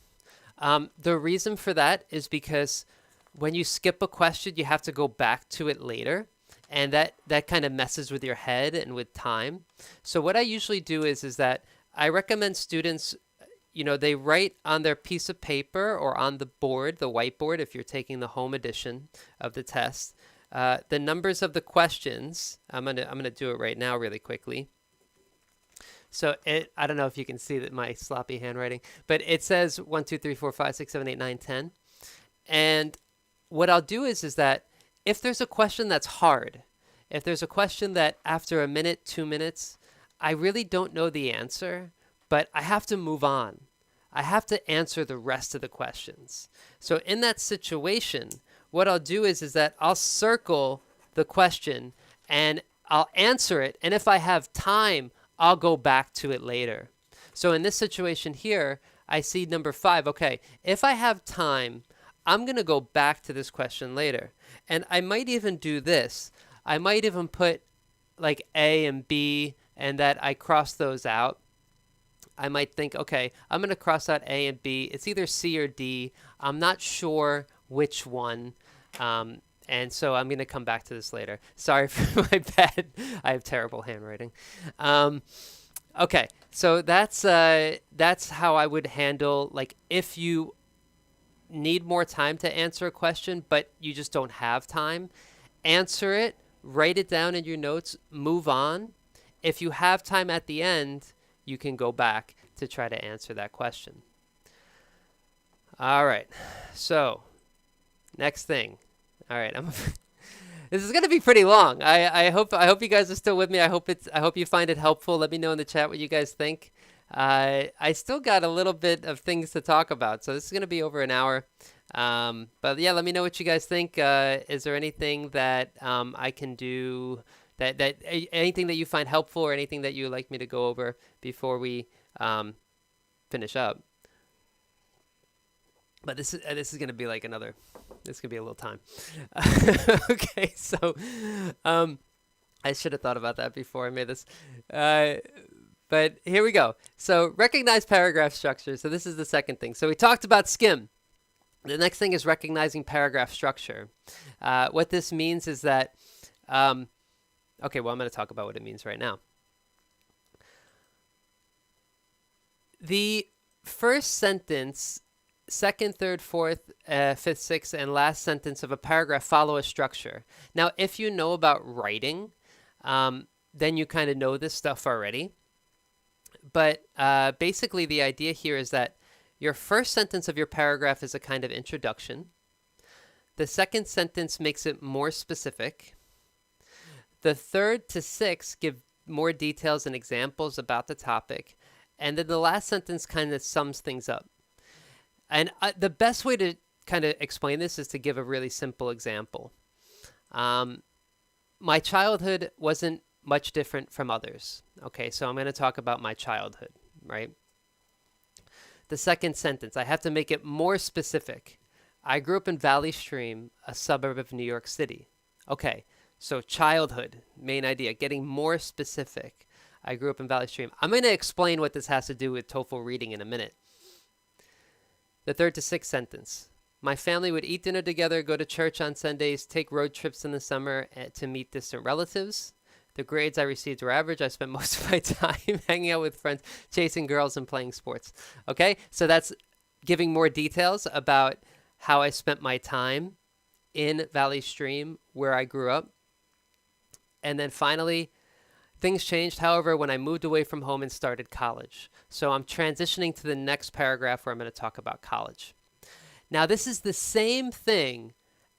The reason for that is because when you skip a question, you have to go back to it later. And that kind of messes with your head and with time. So what I usually do is that I recommend students, they write on their piece of paper or on the board, the whiteboard, if you're taking the home edition of the test, the numbers of the questions. I'm gonna do it right now really quickly. So I don't know if you can see that my sloppy handwriting, but it says 1, 2, 3, 4, 5, 6, 7, 8, 9, 10. And what I'll do is that if there's a question that's hard, if there's a question that after a minute, 2 minutes, I really don't know the answer, but I have to move on. I have to answer the rest of the questions. So in that situation, what I'll do is that I'll circle the question and I'll answer it. And if I have time, I'll go back to it later. So in this situation here, I see number 5. Okay, if I have time, I'm going to go back to this question later. And I might even do this. I might even put like A and B and that I cross those out. I might think, okay, I'm going to cross out A and B. It's either C or D. I'm not sure which one. And so I'm going to come back to this later. Sorry for my bad. I have terrible handwriting. Okay, so that's how I would handle, like, if you need more time to answer a question, but you just don't have time, answer it, write it down in your notes, move on. If you have time at the end, you can go back to try to answer that question. All right, so next thing. All right, this is going to be pretty long. I hope you guys are still with me. I hope you find it helpful. Let me know in the chat what you guys think. I still got a little bit of things to talk about, so this is going to be over an hour. But yeah, let me know what you guys think. Is there anything that I can do, anything that you find helpful or anything that you would like me to go over before we finish up? But this is going to be like this could be a little time. Okay, so I should have thought about that before I made this. But here we go. So recognize paragraph structure. So this is the second thing. So we talked about skim. The next thing is recognizing paragraph structure. What this means is that, okay, well, I'm going to talk about what it means right now. The first sentence, second, third, fourth, fifth, sixth, and last sentence of a paragraph follow a structure. Now, if you know about writing, then you kind of know this stuff already. But basically, the idea here is that your first sentence of your paragraph is a kind of introduction. The second sentence makes it more specific. The third to sixth give more details and examples about the topic. And then the last sentence kind of sums things up. And the best way to kind of explain this is to give a really simple example. My childhood wasn't much different from others. Okay, so I'm going to talk about my childhood, right? The second sentence, I have to make it more specific. I grew up in Valley Stream, a suburb of New York City. Okay, so childhood, main idea, getting more specific. I grew up in Valley Stream. I'm going to explain what this has to do with TOEFL reading in a minute. The third to sixth sentence. My family would eat dinner together, go to church on Sundays, take road trips in the summer to meet distant relatives. The grades I received were average. I spent most of my time hanging out with friends, chasing girls, and playing sports. Okay, so that's giving more details about how I spent my time in Valley Stream, where I grew up. And then finally, things changed, however, when I moved away from home and started college. So I'm transitioning to the next paragraph where I'm going to talk about college. Now, this is the same thing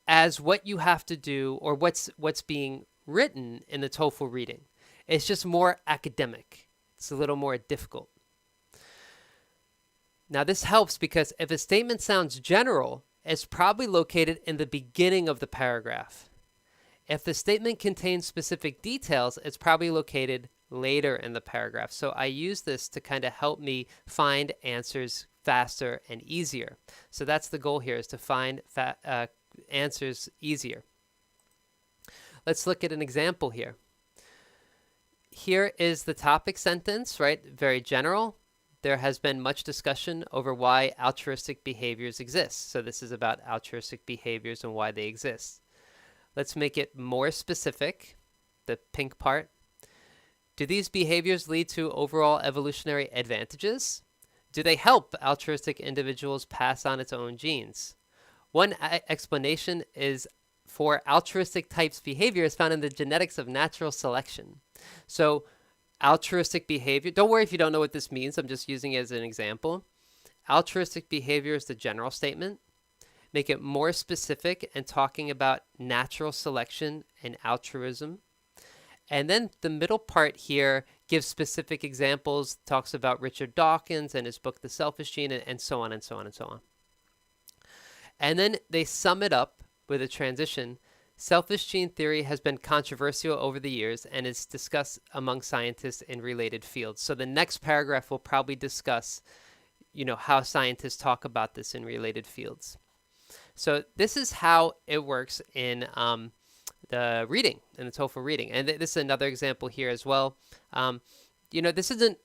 as what you have to do or what's being written in the TOEFL reading. It's just more academic. It's a little more difficult. Now, this helps because if a statement sounds general, it's probably located in the beginning of the paragraph. If the statement contains specific details, it's probably located later in the paragraph. So I use this to kind of help me find answers faster and easier. So that's the goal here, is to find answers easier. Let's look at an example here. Here is the topic sentence, right? Very general. There has been much discussion over why altruistic behaviors exist. So this is about altruistic behaviors and why they exist. Let's make it more specific, the pink part. Do these behaviors lead to overall evolutionary advantages? Do they help altruistic individuals pass on its own genes? One explanation is for altruistic types behavior is found in the genetics of natural selection. So altruistic behavior, don't worry if you don't know what this means, I'm just using it as an example. Altruistic behavior is the general statement. Make it more specific and talking about natural selection and altruism. And then the middle part here gives specific examples, talks about Richard Dawkins and his book, The Selfish Gene, and so on and so on and so on. And then they sum it up with a transition. Selfish gene theory has been controversial over the years and is discussed among scientists in related fields. So the next paragraph will probably discuss, how scientists talk about this in related fields. So this is how it works in the reading, in the TOEFL reading. And this is another example here as well. This isn't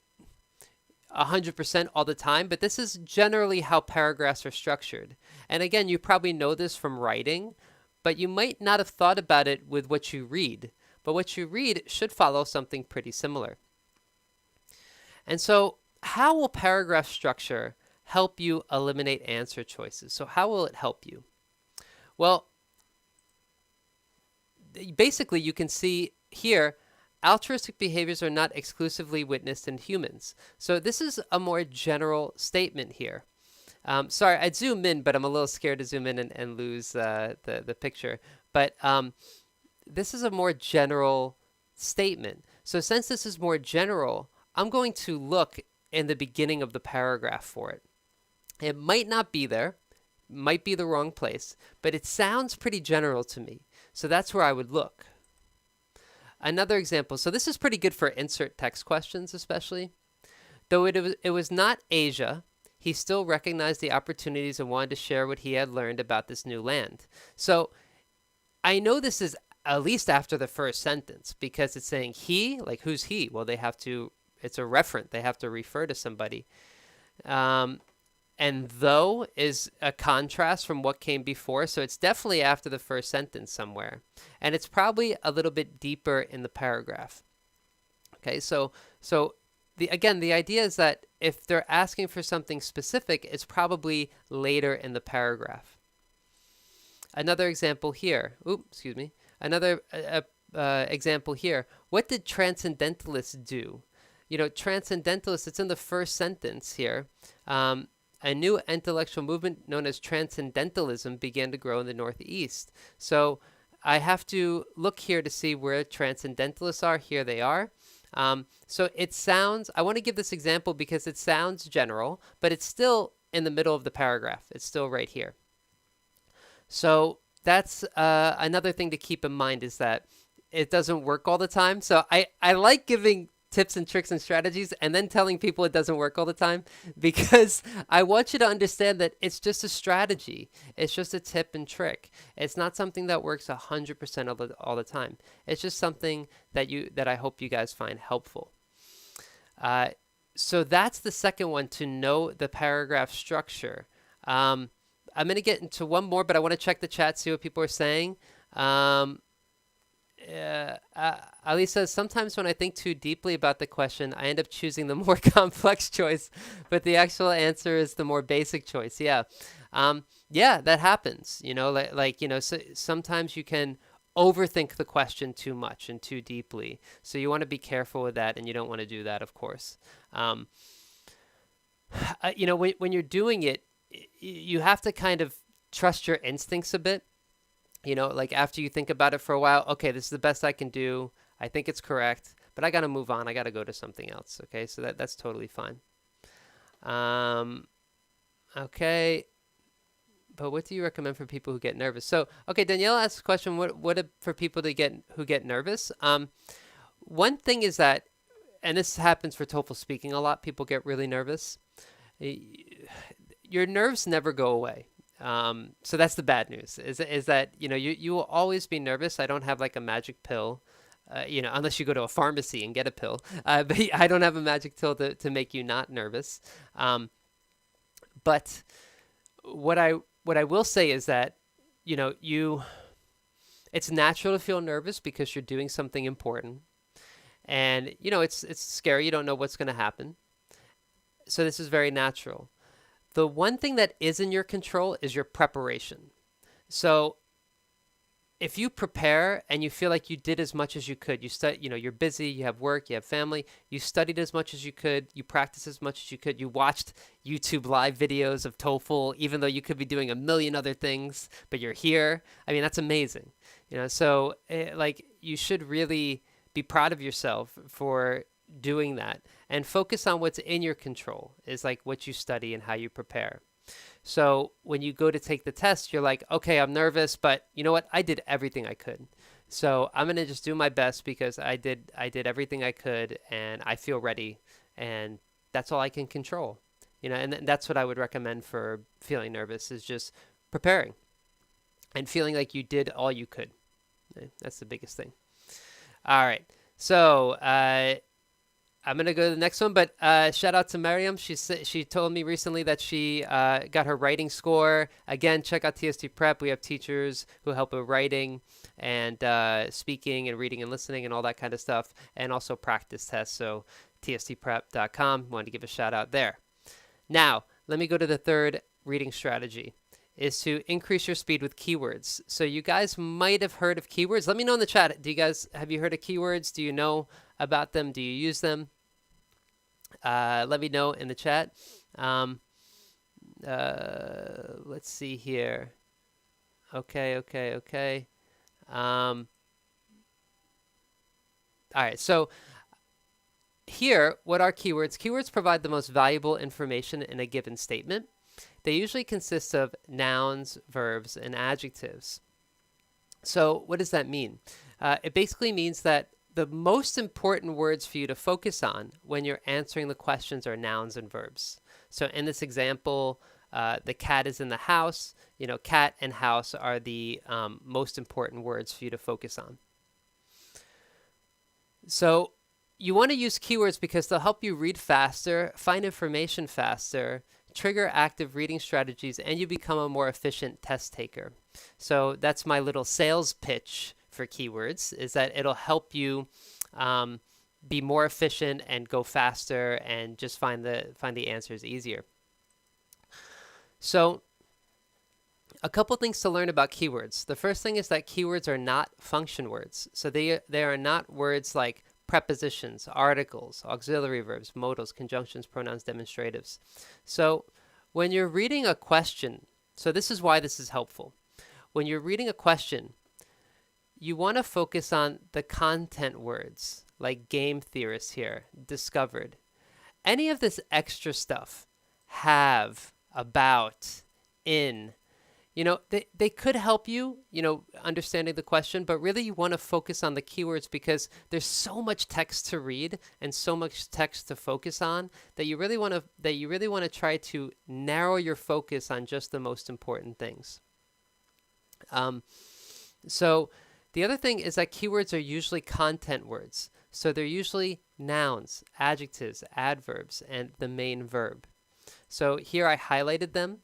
100% all the time, but this is generally how paragraphs are structured. And again, you probably know this from writing, but you might not have thought about it with what you read. But what you read should follow something pretty similar. And so how will paragraph structure help you eliminate answer choices? So how will it help you? Well, basically you can see here, altruistic behaviors are not exclusively witnessed in humans. So this is a more general statement here. Sorry, I'd zoom in, but I'm a little scared to zoom in and lose the picture. But this is a more general statement. So since this is more general, I'm going to look in the beginning of the paragraph for it. It might not be there, might be the wrong place, but it sounds pretty general to me. So that's where I would look. Another example, so this is pretty good for insert text questions especially. Though it was not Asia, he still recognized the opportunities and wanted to share what he had learned about this new land. So I know this is at least after the first sentence because it's saying he, like who's he? Well, it's a referent, they have to refer to somebody. And though is a contrast from what came before, so it's definitely after the first sentence somewhere. And it's probably a little bit deeper in the paragraph. Okay, so the idea is that if they're asking for something specific, it's probably later in the paragraph. Another example here. Another example here. What did transcendentalists do? Transcendentalists, it's in the first sentence here. A new intellectual movement known as transcendentalism began to grow in the Northeast. So I have to look here to see where transcendentalists are. Here they are. So it sounds, I want to give this example because it sounds general, but it's still in the middle of the paragraph. It's still right here. So that's another thing to keep in mind is that it doesn't work all the time. So I like giving tips and tricks and strategies and then telling people it doesn't work all the time because I want you to understand that it's just a strategy. It's just a tip and trick. It's not something that works 100% all the time. It's just something that I hope you guys find helpful. So that's the second one, to know the paragraph structure. I'm going to get into one more, but I want to check the chat, see what people are saying. Ali says, sometimes when I think too deeply about the question, I end up choosing the more complex choice, but the actual answer is the more basic choice. Yeah. Yeah, that happens. So sometimes you can overthink the question too much and too deeply. So you want to be careful with that, and you don't want to do that, of course. When you're doing it, you have to kind of trust your instincts a bit. Like after you think about it for a while, okay, this is the best I can do. I think it's correct, but I got to move on. I got to go to something else. Okay, so that's totally fine. Okay, but what do you recommend for people who get nervous? So, okay, Danielle asked a question. What for people who get nervous? One thing is that, and this happens for TOEFL speaking a lot. People get really nervous. Your nerves never go away. So that's the bad news, is that, you will always be nervous. I don't have like a magic pill, unless you go to a pharmacy and get a pill. But I don't have a magic pill to make you not nervous. But what I will say is that, it's natural to feel nervous because you're doing something important. And, it's scary. You don't know what's going to happen. So this is very natural. The one thing that is in your control is your preparation. So if you prepare and you feel like you did as much as you could, you're busy, you have work, you have family, you studied as much as you could, you practiced as much as you could, you watched YouTube live videos of TOEFL, even though you could be doing a million other things, but you're here. I mean, that's amazing. So you should really be proud of yourself for doing that, and focus on what's in your control, is like what you study and how you prepare. So when you go to take the test, you're like, okay, I'm nervous, but you know what? I did everything I could. So I'm going to just do my best because I did everything I could, and I feel ready, and that's all I can control. And that's what I would recommend for feeling nervous, is just preparing and feeling like you did all you could. That's the biggest thing. All right. So, I'm going to go to the next one, but shout out to Miriam. She told me recently that she got her writing score. Again, check out TST Prep. We have teachers who help with writing and speaking and reading and listening and all that kind of stuff, and also practice tests. So tstprep.com. Wanted to give a shout out there. Now, let me go to the third reading strategy, is to increase your speed with keywords. So you guys might have heard of keywords. Let me know in the chat. Have you heard of keywords? Do you know about them? Do you use them? Let me know in the chat. Let's see here. Okay. All right, so here, what are keywords? Keywords provide the most valuable information in a given statement. They usually consist of nouns, verbs, and adjectives. So what does that mean? It basically means that the most important words for you to focus on when you're answering the questions are nouns and verbs. So in this example, the cat is in the house. Cat and house are the most important words for you to focus on. So you want to use keywords because they'll help you read faster, find information faster, trigger active reading strategies, and you become a more efficient test taker. So that's my little sales pitch for keywords, is that it'll help you be more efficient and go faster and just find the answers easier. So a couple things to learn about keywords. The first thing is that keywords are not function words. So they are not words like prepositions, articles, auxiliary verbs, modals, conjunctions, pronouns, demonstratives. So when you're reading a question, so this is why this is helpful. When you're reading a question, you want to focus on the content words, like game theorists here, discovered. Any of this extra stuff, have, about, in, they could help you, understanding the question, but really you want to focus on the keywords because there's so much text to read and so much text to focus on that you really want to try to narrow your focus on just the most important things. So the other thing is that keywords are usually content words. So they're usually nouns, adjectives, adverbs, and the main verb. So here I highlighted them.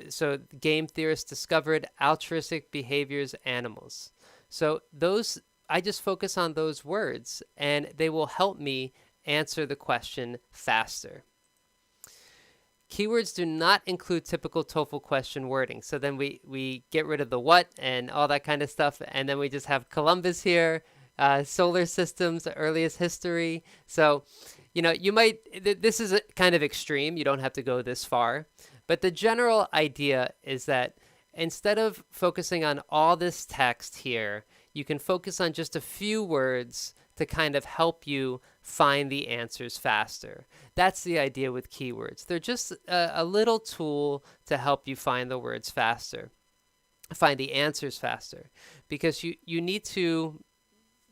So game theorists discovered altruistic behaviors animals. So those, I just focus on those words and they will help me answer the question faster. Keywords do not include typical TOEFL question wording. So then we get rid of the what and all that kind of stuff. And then we just have Columbus here, solar systems, earliest history. So, you know, you might, this is kind of extreme. You don't have to go this far. But the general idea is that instead of focusing on all this text here, you can focus on just a few words to kind of help you find the answers faster. That's the idea with keywords. They're just a little tool to help you find the words faster, find the answers faster, because you need to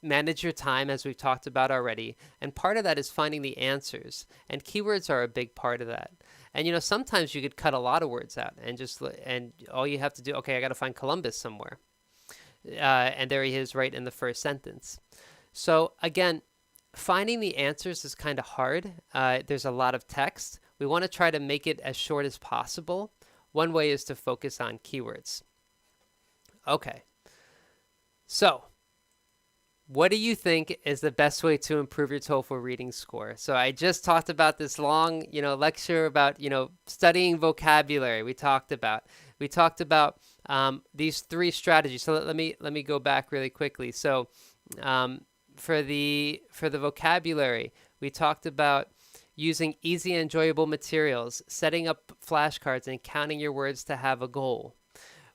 manage your time, as we've talked about already, and part of that is finding the answers, and keywords are a big part of that. And you know, sometimes you could cut a lot of words out and all you have to do, okay, I got to find Columbus somewhere. And there he is right in the first sentence. So again, finding the answers is kind of hard. There's a lot of text. We want to try to make it as short as possible. One way is to focus on keywords. Okay. So what do you think is the best way to improve your TOEFL reading score? So I just talked about this long, lecture about, studying vocabulary. We talked about these three strategies. So let me go back really quickly. So for the vocabulary, we talked about using easy and enjoyable materials, setting up flashcards, and counting your words to have a goal.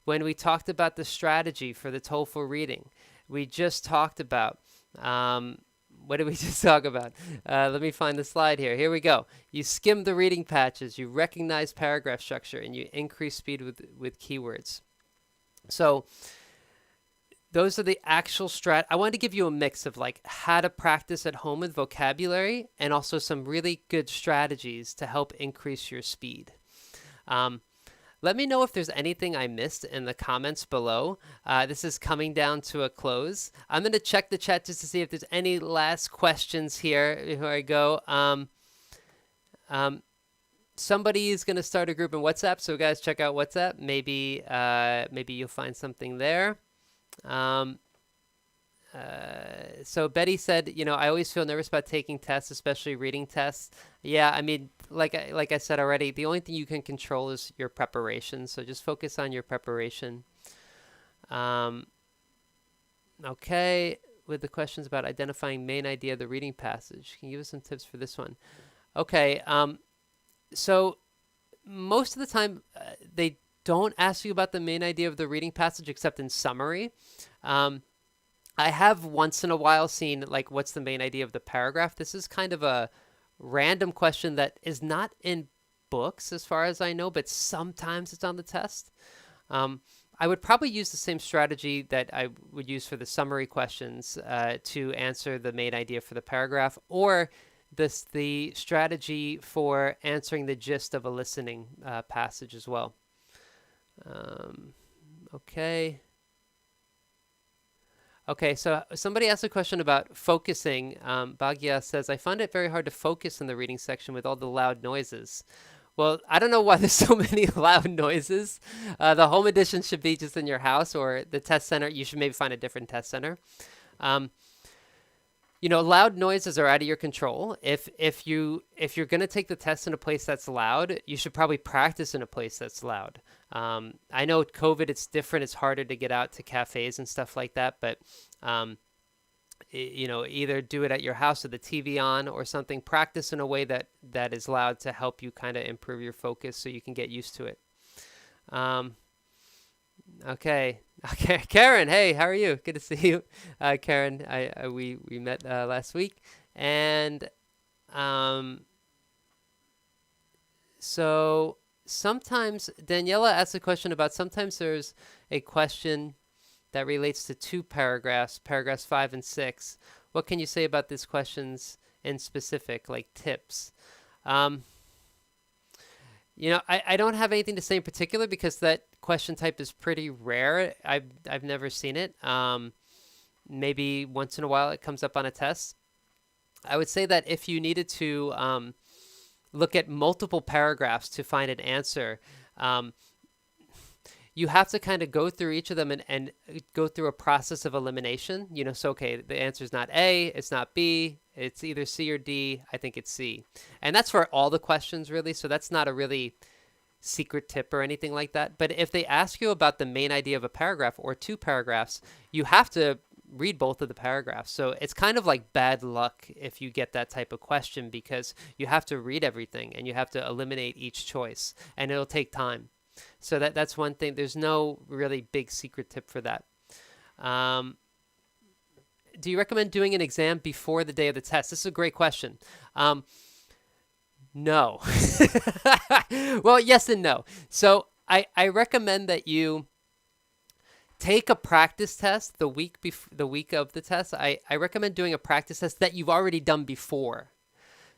When we talked about the strategy for the TOEFL reading, we just talked about, what did we just talk about? Let me find the slide here. Here we go. You skim the reading patches, you recognize paragraph structure, and you increase speed with keywords. So those are the actual I wanted to give you a mix of like how to practice at home with vocabulary and also some really good strategies to help increase your speed. Let me know if there's anything I missed in the comments below. This is coming down to a close. I'm going to check the chat just to see if there's any last questions here before I go. Somebody is going to start a group in WhatsApp, so guys, check out WhatsApp. Maybe you'll find something there. So Betty said, I always feel nervous about taking tests, especially reading tests. Yeah, I mean, like I said already, the only thing you can control is your preparation. So just focus on your preparation. Okay, with the questions about identifying main idea of the reading passage. Can you give us some tips for this one? Okay, so most of the time they don't ask you about the main idea of the reading passage except in summary. I have once in a while seen like, what's the main idea of the paragraph? This is kind of a random question that is not in books as far as I know, but sometimes it's on the test. I would probably use the same strategy that I would use for the summary questions to answer the main idea for the paragraph, or the strategy for answering the gist of a listening passage as well. Okay. Okay, so somebody asked a question about focusing. Bhagya says, I find it very hard to focus in the reading section with all the loud noises. Well, I don't know why there's so many loud noises. The home edition should be just in your house, or the test center. You should maybe find a different test center. Loud noises are out of your control. If you're going to take the test in a place that's loud, you should probably practice in a place that's loud. I know COVID, it's different. It's harder to get out to cafes and stuff like that. But, either do it at your house with the TV on or something. Practice in a way that is loud to help you kind of improve your focus so you can get used to it. Okay, Karen. Hey, how are you? Good to see you, Karen. We met last week, and so sometimes Daniela asked a question about sometimes there's a question that relates to two paragraphs 5 and 6. What can you say about these questions in specific, like tips? I don't have anything to say in particular because that question type is pretty rare. I've never seen it. Maybe once in a while it comes up on a test. I would say that if you needed to look at multiple paragraphs to find an answer, um, you have to kind of go through each of them and go through a process of elimination. So, okay, the answer is not A, it's not B, it's either C or D. I think it's C. And that's for all the questions, really. So that's not a really secret tip or anything like that. But if they ask you about the main idea of a paragraph or two paragraphs, you have to read both of the paragraphs. So it's kind of like bad luck if you get that type of question, because you have to read everything and you have to eliminate each choice, and it'll take time. So that's one thing. There's no really big secret tip for that. Do you recommend doing an exam before the day of the test? This is a great question. No. Well, yes and no. So I recommend that you take a practice test the week of the test. I recommend doing a practice test that you've already done before.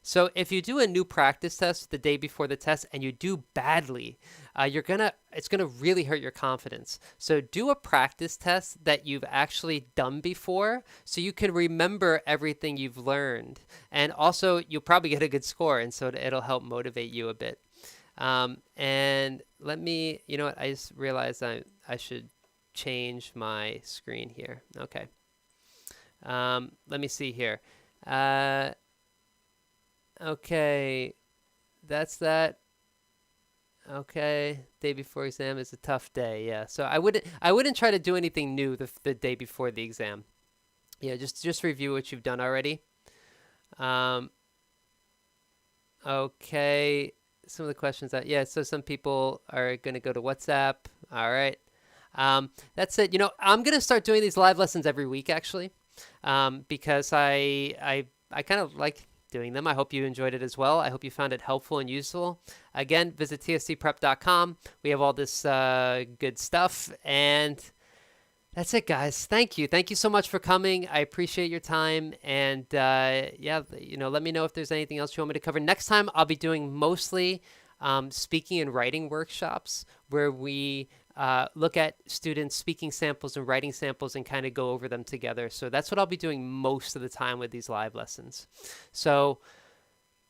So if you do a new practice test the day before the test and you do badly, it's gonna really hurt your confidence. So do a practice test that you've actually done before, so you can remember everything you've learned, and also you'll probably get a good score, and so it'll help motivate you a bit. And let me, you know what? I just realized I should change my screen here. Okay. Let me see here. Okay, that's that. Okay, day before exam is a tough day. Yeah, so I wouldn't try to do anything new the day before the exam. Yeah, just review what you've done already. Okay, some of the questions so some people are going to go to WhatsApp. All right. That's it. I'm going to start doing these live lessons every week, actually, because I kind of like doing them. I hope you enjoyed it as well. I hope you found it helpful and useful. Again, visit tstprep.com. We have all this good stuff, and that's it, guys. Thank you. Thank you so much for coming. I appreciate your time, and let me know if there's anything else you want me to cover. Next time, I'll be doing mostly speaking and writing workshops, where we look at students' speaking samples and writing samples and kind of go over them together. So that's what I'll be doing most of the time with these live lessons. So,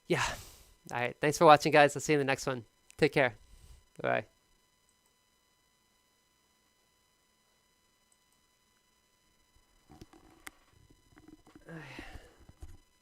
yeah. All right. Thanks for watching, guys. I'll see you in the next one. Take care. Bye.